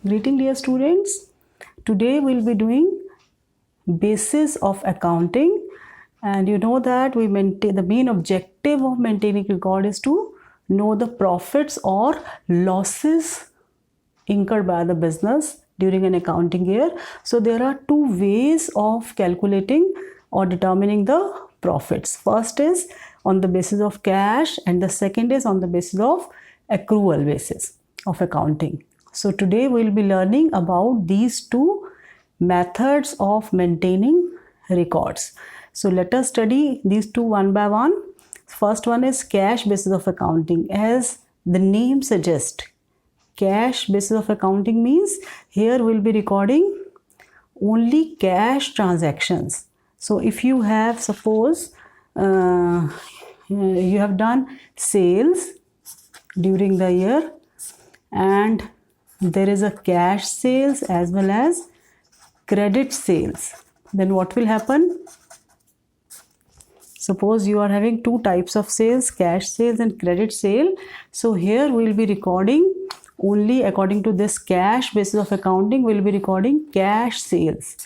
Greeting dear students. Today we'll be doing basis of accounting, and you know that we maintain the main objective of maintaining record is to know the profits or losses incurred by the business during an accounting year. So there are two ways of calculating or determining the profits. First is on the basis of cash, and the second is on the basis of accrual basis of accounting. So today we will be learning about these two methods of maintaining records. So let us study these two one by one. First one is cash basis of accounting. As the name suggests, cash basis of accounting means here we'll be recording only cash transactions. So if you have, suppose you have done sales during the year and there is a cash sales as well as credit sales, then what will happen? Suppose you are having two types of sales, cash sales and credit sale. So here we will be recording only according to this cash basis of accounting, we will be recording cash sales.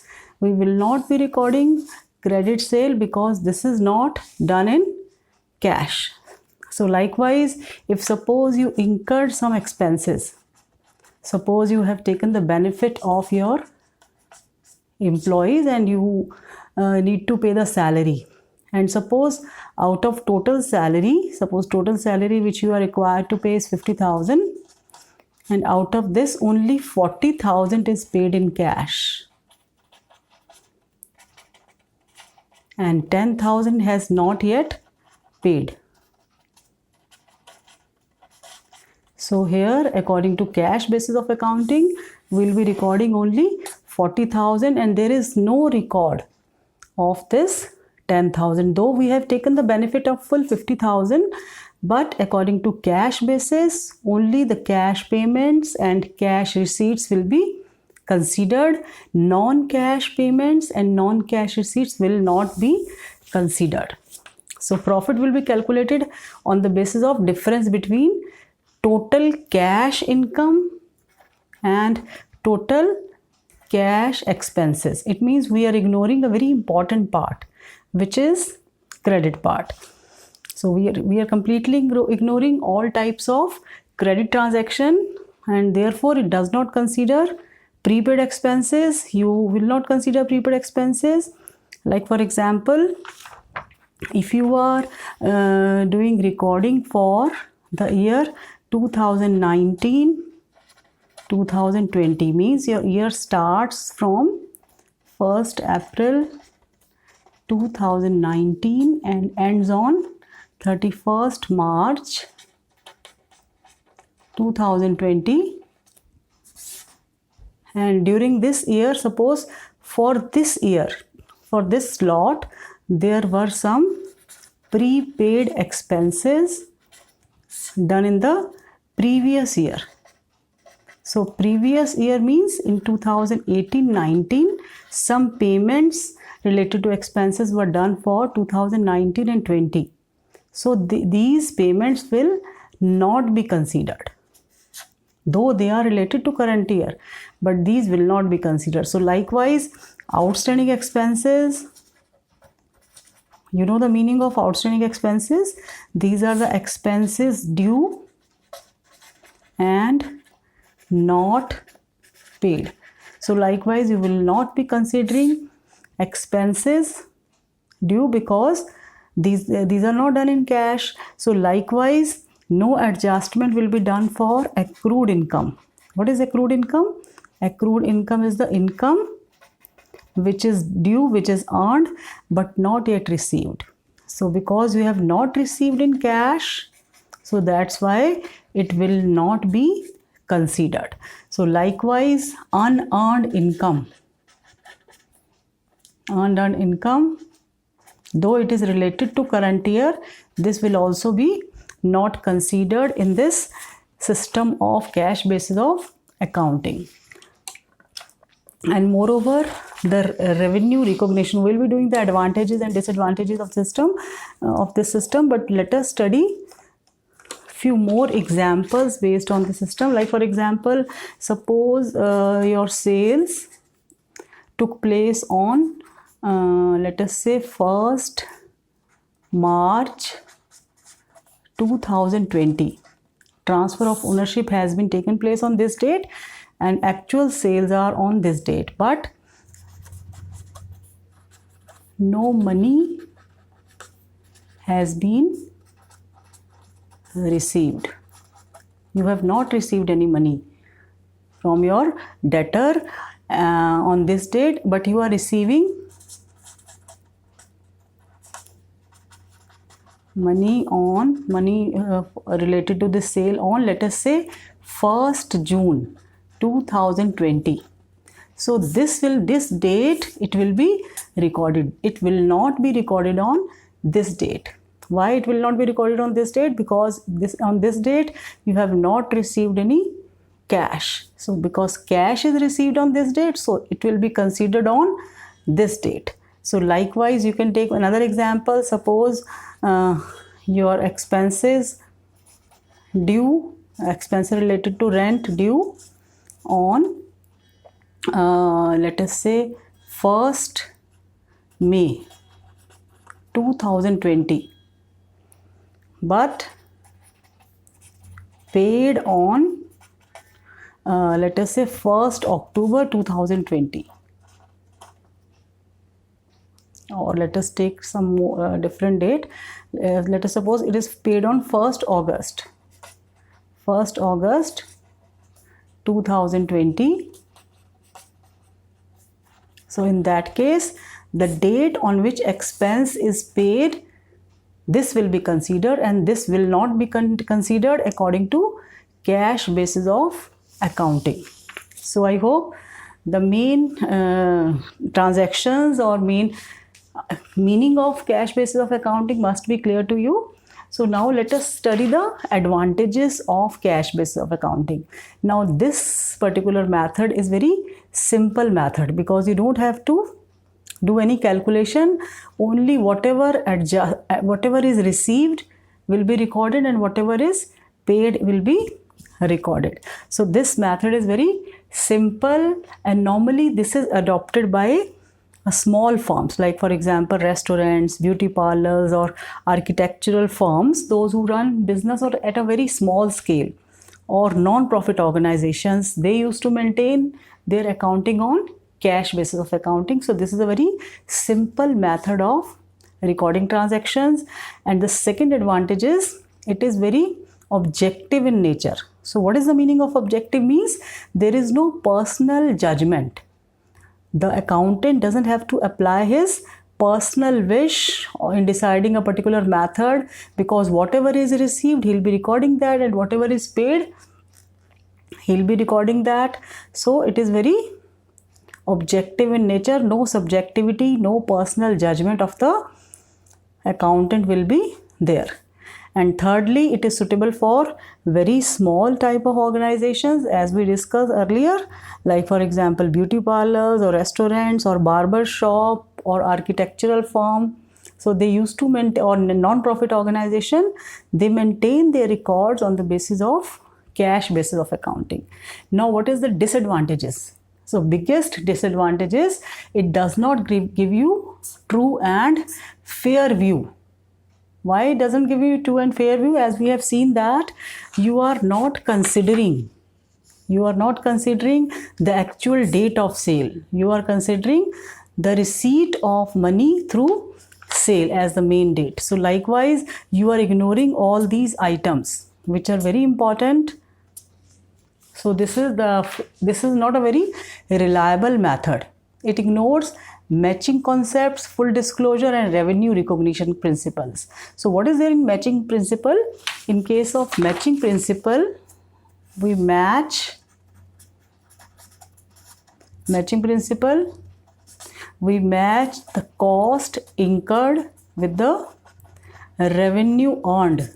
We will not be recording credit sale because this is not done in cash. So likewise, if suppose you incurred some expenses, suppose you have taken the benefit of your employees and you need to pay the salary, and suppose out of total salary, suppose total salary which you are required to pay is 50,000, and out of this only 40,000 is paid in cash and 10,000 has not yet paid. So here according to cash basis of accounting, we will be recording only 40,000 and there is no record of this 10,000, though we have taken the benefit of full 50,000, but according to cash basis, only the cash payments and cash receipts will be considered. Non-cash payments and non-cash receipts will not be considered. So profit will be calculated on the basis of difference between total cash income and total cash expenses. It means we are ignoring a very important part, which is credit part. So we are completely ignoring all types of credit transaction, and therefore it does not consider prepaid expenses. You will not consider prepaid expenses. Like for example, if you are doing recording for the year 2019-2020, means your year starts from 1st April 2019 and ends on 31st March 2020, and during this year, suppose for this year, for this slot, there were some prepaid expenses done in the previous year. So previous year means in 2018-19, some payments related to expenses were done for 2019 and 20. So these payments will not be considered, though they are related to current year, but these will not be considered. So likewise, outstanding expenses, you know the meaning of outstanding expenses. These are the expenses due and not paid. So likewise, you will not be considering expenses due because these are not done in cash. So likewise, no adjustment will be done for accrued income. What is accrued income? Accrued income is the income which is due, which is earned but not yet received. So because you have not received in cash, so that's why it will not be considered. So likewise, unearned income, unearned income, though it is related to current year, this will also be not considered in this system of cash basis of accounting. And moreover, the revenue recognition, will be doing the advantages and disadvantages of this system, but let us study few more examples based on the system. Like for example, suppose your sales took place on let us say 1st March 2020. Transfer of ownership has been taken place on this date and actual sales are on this date, but no money has been received. You have not received any money from your debtor on this date, but you are receiving money related to the sale on, let us say, 1st June 2020. So this date it will be recorded. It will not be recorded on this date. Why it will not be recorded on this date? Because on this date you have not received any cash. So because cash is received on this date, so it will be considered on this date. So likewise, you can take another example. Suppose your expenses related to rent due on let us say 1st May 2020, but paid on let us say 1st October 2020, or let us take some more different date. Let us suppose it is paid on 1st August 2020. So in that case, the date on which expense is paid, this will be considered, and this will not be considered according to cash basis of accounting. So I hope the main transactions or main meaning of cash basis of accounting must be clear to you. So now let us study the advantages of cash basis of accounting. Now this particular method is very simple method because you don't have to do any calculation. Only whatever is received will be recorded and whatever is paid will be recorded. So this method is very simple, and normally this is adopted by small firms, like for example restaurants, beauty parlors, or architectural firms, those who run business or at a very small scale, or non-profit organizations. They used to maintain their accounting on cash basis of accounting. So this is a very simple method of recording transactions. And the second advantage is it is very objective in nature. So what is the meaning of objective? Means there is no personal judgment. The accountant doesn't have to apply his personal wish in deciding a particular method, because whatever is received, he'll be recording that, and whatever is paid, he'll be recording that. So it is very objective in nature, no subjectivity, no personal judgment of the accountant will be there. And thirdly, it is suitable for very small type of organizations, as we discussed earlier, like for example beauty parlors or restaurants or barber shop or architectural firm. So they used to maintain, or non-profit organization, they maintain their records on the basis of cash basis of accounting. Now what is the disadvantages? So biggest disadvantage is it does not give you true and fair view. Why it doesn't give you true and fair view? As we have seen that you are not considering the actual date of sale. You are considering the receipt of money through sale as the main date. So likewise, you are ignoring all these items which are very important. So this is not a very reliable method. It ignores matching concepts, full disclosure, and revenue recognition principles. So what is there in matching principle? In case of matching principle, we match the cost incurred with the revenue earned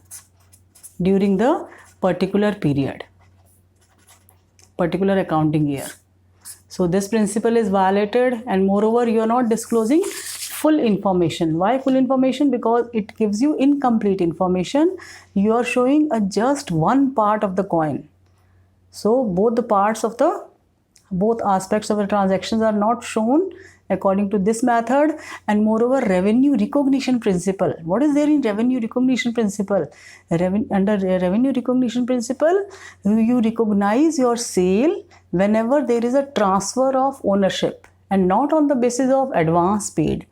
during the particular period, particular accounting year. So this principle is violated, and moreover you are not disclosing full information. Why full information? Because it gives you incomplete information. You are showing just one part of the coin. So both aspects of the transactions are not shown according to this method. And moreover, revenue recognition principle. What is there in revenue recognition principle? Under revenue recognition principle, you recognize your sale whenever there is a transfer of ownership, and not on the basis of advance paid.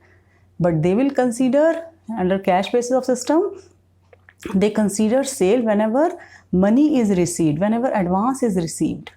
But they will consider, under cash basis of system, they consider sale whenever money is received, whenever advance is received.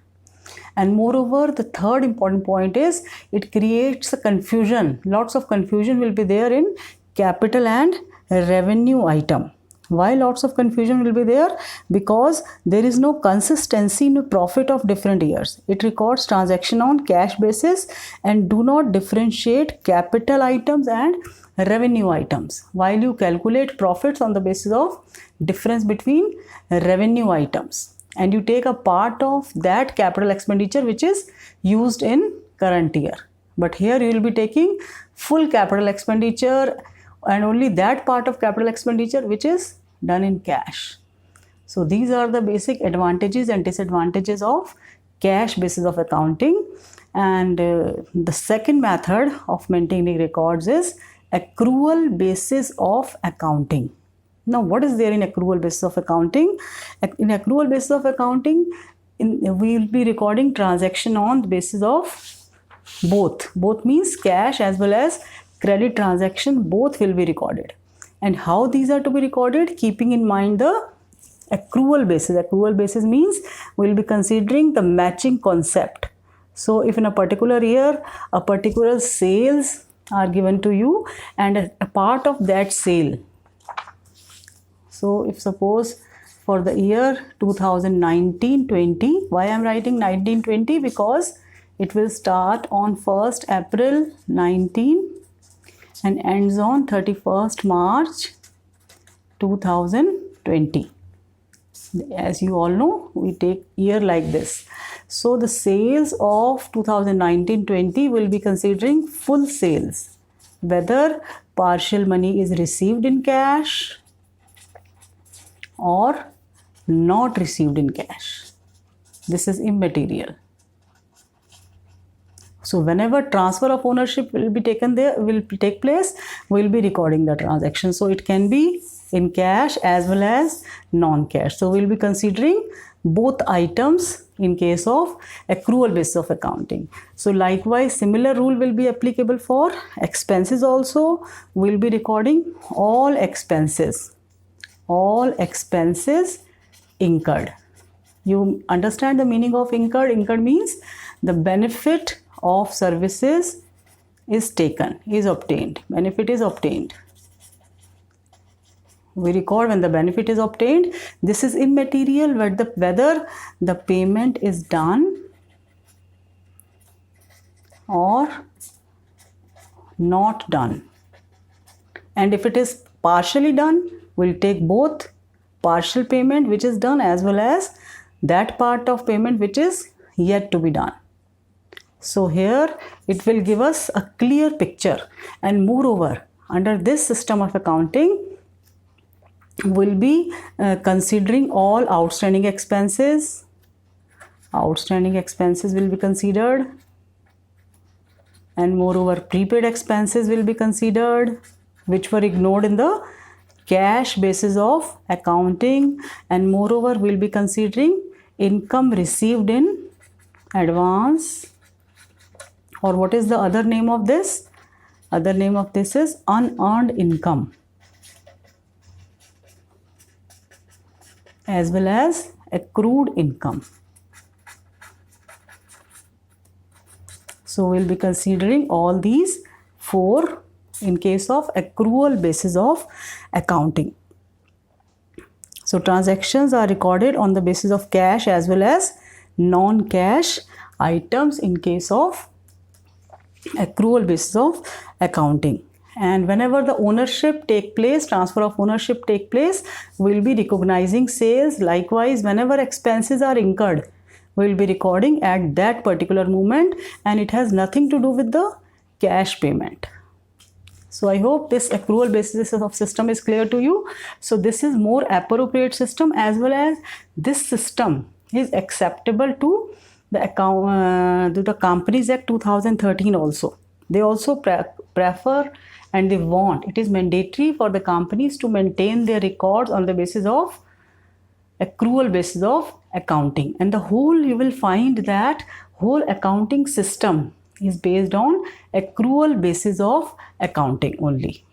And moreover, the third important point is it creates a confusion. Lots of confusion will be there in capital and revenue item. Why lots of confusion will be there? Because there is no consistency in the profit of different years. It records transaction on cash basis and do not differentiate capital items and revenue items, while you calculate profits on the basis of difference between revenue items. And you take a part of that capital expenditure which is used in current year. But here you will be taking full capital expenditure and only that part of capital expenditure which is done in cash. So these are the basic advantages and disadvantages of cash basis of accounting. And the second method of maintaining records is accrual basis of accounting. Now, what is there in accrual basis of accounting? In accrual basis of accounting, we will be recording transaction on the basis of both. Both means cash as well as credit transaction, both will be recorded. And how these are to be recorded? Keeping in mind the accrual basis. Accrual basis means we will be considering the matching concept. So, if in a particular year, a particular sales are given to you and a part of that sale. So, if suppose for the year 2019-20, why I am writing 1920? Because it will start on 1st April 19 and ends on 31st March 2020. As you all know, we take year like this. So, the sales of 2019-20 will be considering full sales, whether partial money is received in cash or not received in cash. This is immaterial. So whenever transfer of ownership will be taken there, will take place, we will be recording the transaction. So it can be in cash as well as non-cash. So we will be considering both items in case of accrual basis of accounting. So likewise, similar rule will be applicable for expenses also. We will be recording all expenses incurred. You understand the meaning of incurred? Incurred means the benefit of services is taken, is obtained. Benefit is obtained. We record when the benefit is obtained. This is immaterial whether the payment is done or not done. And if it is partially done, we'll take both partial payment which is done as well as that part of payment which is yet to be done. So here it will give us a clear picture, and moreover, under this system of accounting, we'll be considering all outstanding expenses. Outstanding expenses will be considered, and moreover, prepaid expenses will be considered, which were ignored in the cash basis of accounting. And moreover, we'll be considering income received in advance, or what is the other name of this? Other name of this is unearned income, as well as accrued income. So we'll be considering all these four in case of accrual basis of accounting. So transactions are recorded on the basis of cash as well as non-cash items in case of accrual basis of accounting. And whenever the ownership take place, transfer of ownership take place, we will be recognizing sales. Likewise, whenever expenses are incurred, we will be recording at that particular moment, and it has nothing to do with the cash payment. So I hope this accrual basis of system is clear to you. So this is more appropriate system, as well as this system is acceptable to the Companies Act 2013 also. They also prefer and they want, it is mandatory for the companies to maintain their records on the basis of accrual basis of accounting. And the whole, you will find that whole accounting system is based on accrual basis of accounting only.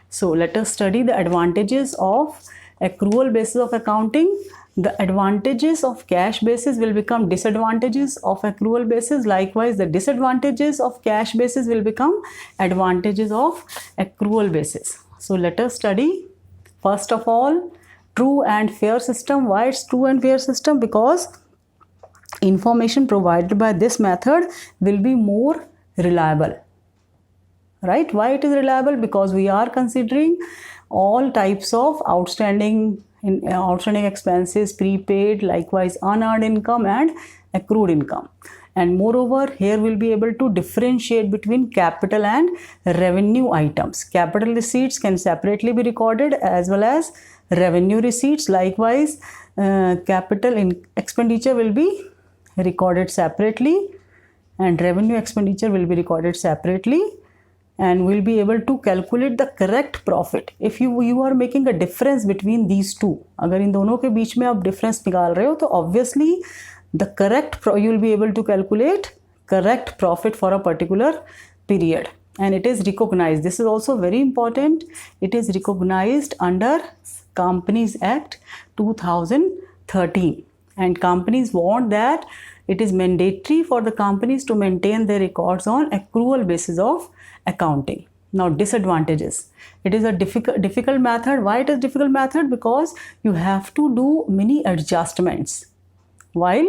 So let us study the advantages of accrual basis of accounting. The advantages of cash basis will become disadvantages of accrual basis. Likewise, the disadvantages of cash basis will become advantages of accrual basis. So let us study first of all true and fair system. Why it's true and fair system? Because information provided by this method will be more reliable. Right? Why it is reliable? Because we are considering all types of outstanding expenses, prepaid, likewise unearned income and accrued income. And moreover, here we'll be able to differentiate between capital and revenue items. Capital receipts can separately be recorded, as well as revenue receipts. Likewise, capital expenditure will be recorded separately and revenue expenditure will be recorded separately, and we'll be able to calculate the correct profit. If you are making a difference between these two, अगर इन दोनों के बीच में आप difference निकाल रहे हो, तो obviously the correct you will be able to calculate correct profit for a particular period, and it is recognized. This is also very important. It is recognized under Companies Act 2013, and companies want that it is mandatory for the companies to maintain their records on accrual basis of accounting. Now, disadvantages. It is a difficult method. Why it is difficult method? Because you have to do many adjustments while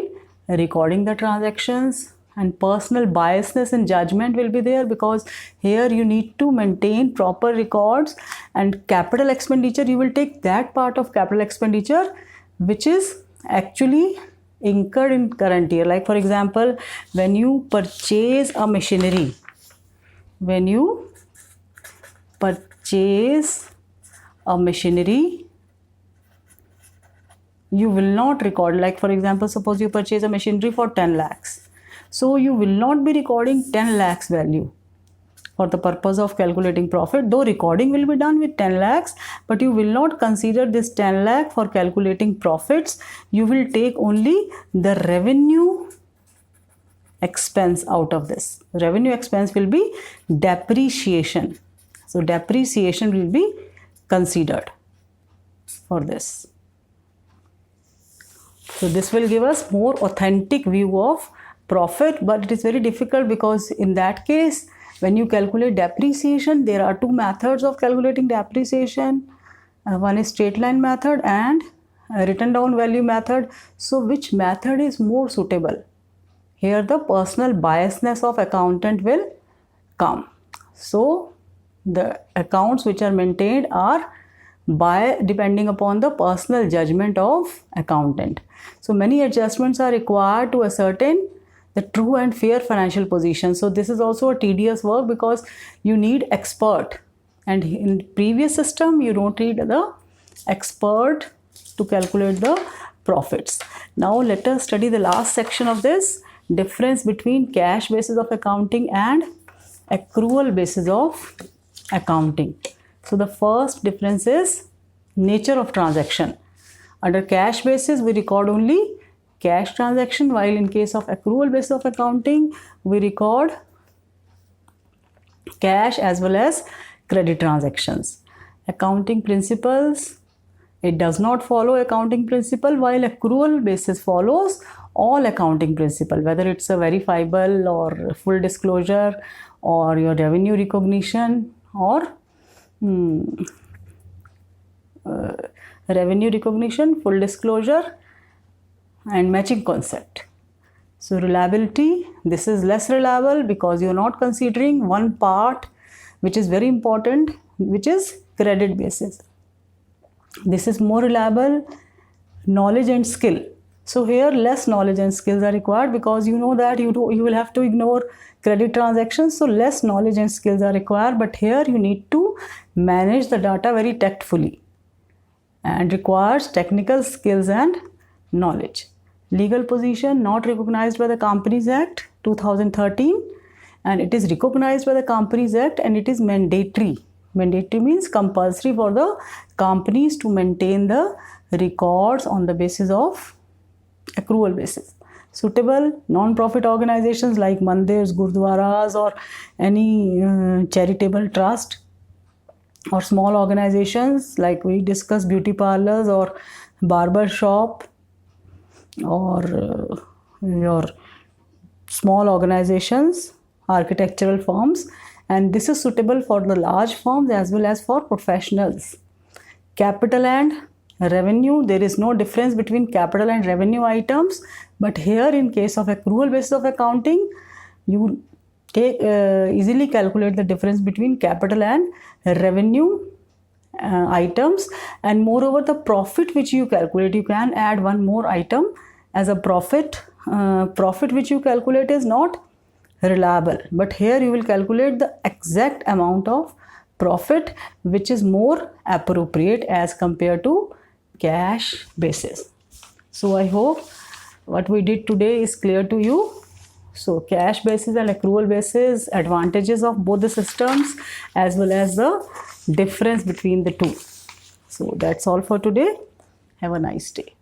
recording the transactions, and personal biasness and judgment will be there, because here you need to maintain proper records, and capital expenditure, you will take that part of capital expenditure which is actually incurred in current year. Like for example, when you purchase a machinery, you will not record. Like for example, suppose you purchase a machinery for 10 lakhs. So you will not be recording 10 lakhs value for the purpose of calculating profit, though recording will be done with 10 lakhs, but you will not consider this 10 lakh for calculating profits. You will take only the revenue expense out of this. Revenue expense will be depreciation. So depreciation will be considered for this. So this will give us more authentic view of profit, but it is very difficult, because in that case, when you calculate depreciation, there are two methods of calculating depreciation. One is straight line method and written down value method. So which method is more suitable? Here the personal biasness of accountant will come. So the accounts which are maintained are depending upon the personal judgment of accountant. So many adjustments are required to ascertain the true and fair financial position. So this is also a tedious work, because you need expert, and in previous system you don't need the expert to calculate the profits. Now let us study the last section of this, difference between cash basis of accounting and accrual basis of accounting. So the first difference is nature of transaction. Under cash basis we record only cash transaction, while in case of accrual basis of accounting we record cash as well as credit transactions. Accounting principles, it does not follow accounting principle, while accrual basis follows all accounting principle, whether it's a verifiable or full disclosure or your revenue recognition or revenue recognition, full disclosure and matching concept. So reliability, this is less reliable because you are not considering one part which is very important, which is credit basis. This is more reliable. Knowledge and skill. So here less knowledge and skills are required, because you know that you will have to ignore credit transactions, so less knowledge and skills are required. But here you need to manage the data very tactfully and requires technical skills and knowledge. Legal position not recognized by the Companies Act 2013, and it is recognized by the Companies Act, and it is mandatory. Mandatory means compulsory for the companies to maintain the records on the basis of accrual basis. Suitable non-profit organizations like mandirs, gurdwaras, or any charitable trust, or small organizations like we discussed, beauty parlors or barber shop, or your small organizations, architectural firms, and this is suitable for the large firms as well as for professionals. Capital and revenue, there is no difference between capital and revenue items, but here in case of accrual basis of accounting, you easily calculate the difference between capital and revenue items. And moreover, the profit which you calculate, you can add one more item as a profit. Profit which you calculate is not reliable, but here you will calculate the exact amount of profit which is more appropriate as compared to cash basis. So I hope what we did today is clear to you. So cash basis and accrual basis, advantages of both the systems as well as the difference between the two. So that's all for today. Have a nice day.